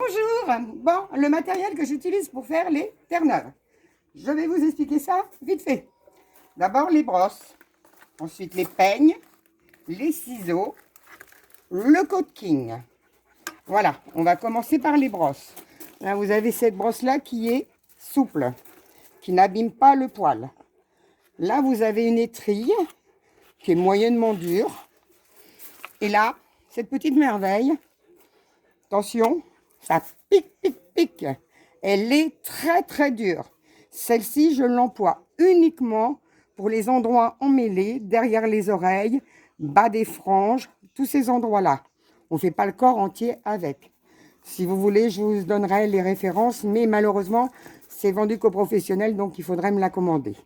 Bonjour. Bon, le matériel que j'utilise pour faire les terre-neuves. Je vais vous expliquer ça vite fait. D'abord les brosses, ensuite les peignes, les ciseaux, le Code King. Voilà, on va commencer par les brosses. Là, vous avez cette brosse-là qui est souple, qui n'abîme pas le poil. Là, vous avez une étrille qui est moyennement dure. Et là, cette petite merveille, attention, ça pique, pique, pique. Elle est très, très dure. Celle-ci, je l'emploie uniquement pour les endroits emmêlés, derrière les oreilles, bas des franges, tous ces endroits-là. On ne fait pas le corps entier avec. Si vous voulez, je vous donnerai les références, mais malheureusement, c'est vendu qu'aux professionnels, donc il faudrait me la commander.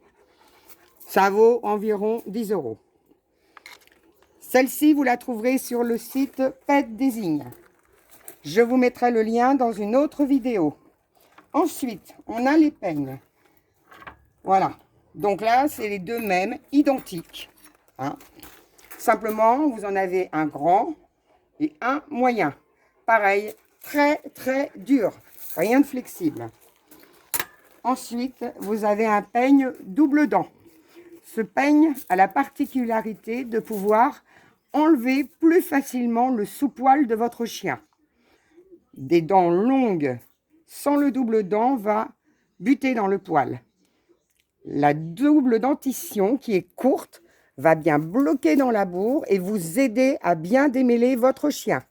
Ça vaut environ 10 €. Celle-ci, vous la trouverez sur le site Pet Design. Je vous mettrai le lien dans une autre vidéo. Ensuite, on a les peignes. Voilà. Donc là, c'est les deux mêmes, identiques. Hein. Simplement, vous en avez un grand et un moyen. Pareil, très, très dur. Rien de flexible. Ensuite, vous avez un peigne double dent. Ce peigne a la particularité de pouvoir enlever plus facilement le sous-poil de votre chien. Des dents longues sans le double dent va buter dans le poil. La double dentition qui est courte va bien bloquer dans la bourre et vous aider à bien démêler votre chien.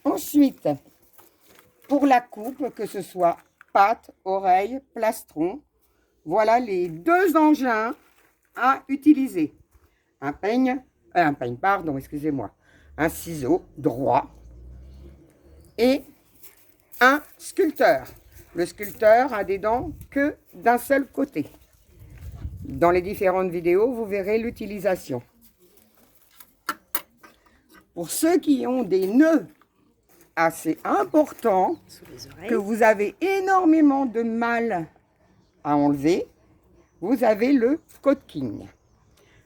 Ensuite, pour la coupe, que ce soit pattes, oreilles, plastron, voilà les deux engins à utiliser. Un ciseau droit et un sculpteur. Le sculpteur a des dents que d'un seul côté. Dans les différentes vidéos, vous verrez l'utilisation. Pour ceux qui ont des nœuds assez importants, que vous avez énormément de mal à enlever, vous avez le Code King.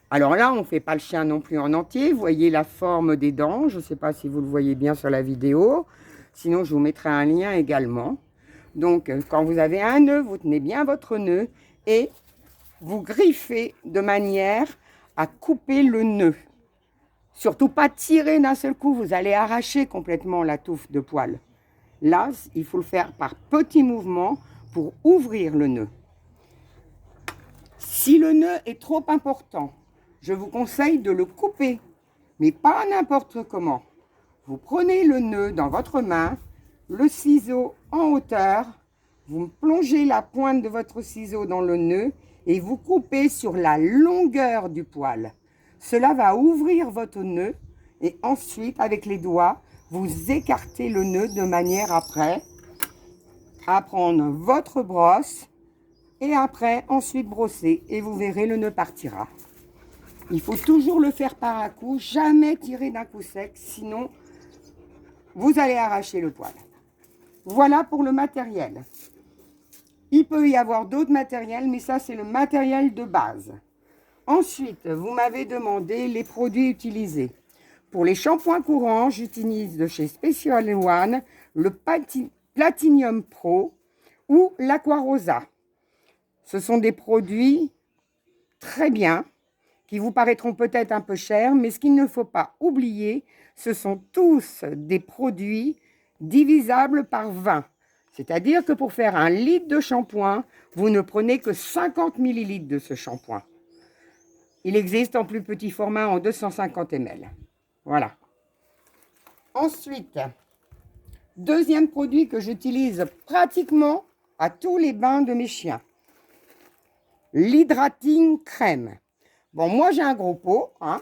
Alors là, on ne fait pas le chien non plus en entier. Vous voyez la forme des dents. Je ne sais pas si vous le voyez bien sur la vidéo. Sinon, je vous mettrai un lien également. Donc, quand vous avez un nœud, vous tenez bien votre nœud et vous griffez de manière à couper le nœud. Surtout pas tirer d'un seul coup, vous allez arracher complètement la touffe de poil. Là, il faut le faire par petits mouvements pour ouvrir le nœud. Si le nœud est trop important, je vous conseille de le couper, mais pas n'importe comment. Vous prenez le nœud dans votre main, le ciseau en hauteur, vous plongez la pointe de votre ciseau dans le nœud et vous coupez sur la longueur du poil. Cela va ouvrir votre nœud et ensuite, avec les doigts, vous écartez le nœud de manière après à prendre votre brosse et après, ensuite brosser et vous verrez, le nœud partira. Il faut toujours le faire par à coup, jamais tirer d'un coup sec, sinon vous allez arracher le poil. Voilà pour le matériel. Il peut y avoir d'autres matériels, mais ça, c'est le matériel de base. Ensuite, vous m'avez demandé les produits utilisés. Pour les shampoings courants, j'utilise de chez Special One le Platinum Pro ou l'Aquarosa. Ce sont des produits très bien, qui vous paraîtront peut-être un peu chers, mais ce qu'il ne faut pas oublier, ce sont tous des produits divisables par 20. C'est-à-dire que pour faire 1 litre de shampoing, vous ne prenez que 50 ml de ce shampoing. Il existe en plus petit format en 250 ml. Voilà. Ensuite, deuxième produit que j'utilise pratiquement à tous les bains de mes chiens. L'Hydrating Crème. Bon, moi j'ai un gros pot, hein,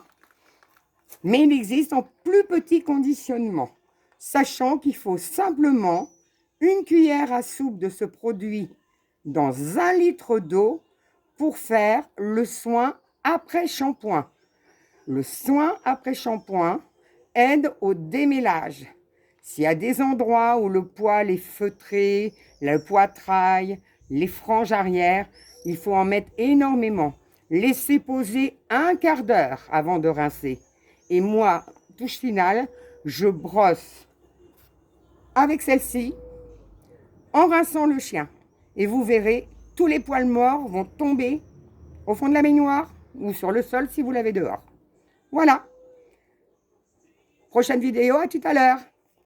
mais il existe en plus petit conditionnement, sachant qu'il faut simplement 1 cuillère à soupe de ce produit dans 1 litre d'eau pour faire le soin après shampoing. Le soin après shampoing aide au démêlage. S'il y a des endroits où le poil est feutré, le poitrail, les franges arrière, il faut en mettre énormément. Laissez poser 1/4 d'heure avant de rincer. Et moi, touche finale, je brosse avec celle-ci en rinçant le chien. Et vous verrez, tous les poils morts vont tomber au fond de la baignoire ou sur le sol si vous l'avez dehors. Voilà. Prochaine vidéo, à tout à l'heure.